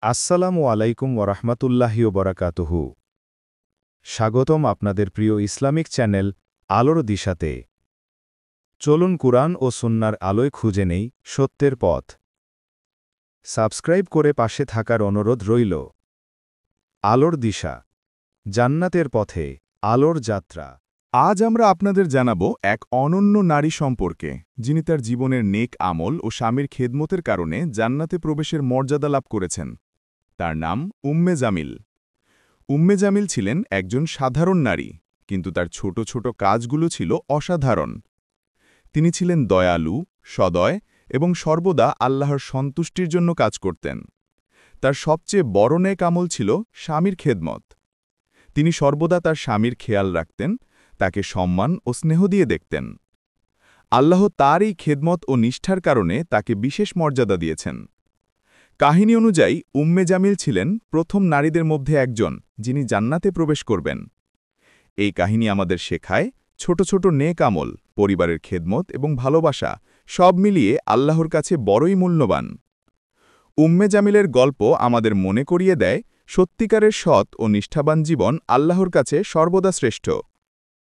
আসসালামু আলাইকুম ওরহমতুল্লাহি ওবরাকাতুহু। স্বাগতম আপনাদের প্রিয় ইসলামিক চ্যানেল আলোর দিশাতে। চলুন কুরআন ও সুন্নাহর আলোয় খুঁজে নেই সত্যের পথ। সাবস্ক্রাইব করে পাশে থাকার অনুরোধ রইল। আলোর দিশা, জান্নাতের পথে আলোর যাত্রা। আজ আমরা আপনাদের জানাবো এক অনন্য নারী সম্পর্কে, যিনি তার জীবনের নেক আমল ও স্বামীর খেদমতের কারণে জান্নাতে প্রবেশের মর্যাদা লাভ করেছেন। তার নাম উম্মে জামিল। উম্মে জামিল ছিলেন একজন সাধারণ নারী, কিন্তু তার ছোট ছোট কাজগুলো ছিল অসাধারণ। তিনি ছিলেন দয়ালু, সদয় এবং সর্বদা আল্লাহর সন্তুষ্টির জন্য কাজ করতেন। তার সবচেয়ে বড় নেক আমল ছিল স্বামীর খেদমত। তিনি সর্বদা তার স্বামীর খেয়াল রাখতেন, তাকে সম্মান ও স্নেহ দিয়ে দেখতেন। আল্লাহ তার এই খেদমত ও নিষ্ঠার কারণে তাকে বিশেষ মর্যাদা দিয়েছেন। কাহিনী অনুযায়ী উম্মে জামিল ছিলেন প্রথম নারীদের মধ্যে একজন, যিনি জান্নাতে প্রবেশ করবেন। এই কাহিনী আমাদের শেখায়, ছোট ছোট নেক আমল, পরিবারের খেদমত এবং ভালোবাসা সব মিলিয়ে আল্লাহর কাছে বড়ই মূল্যবান। উম্মে জামিলের গল্প আমাদের মনে করিয়ে দেয়, সত্যিকারের সৎ ও নিষ্ঠাবান জীবন আল্লাহর কাছে সর্বদা শ্রেষ্ঠ।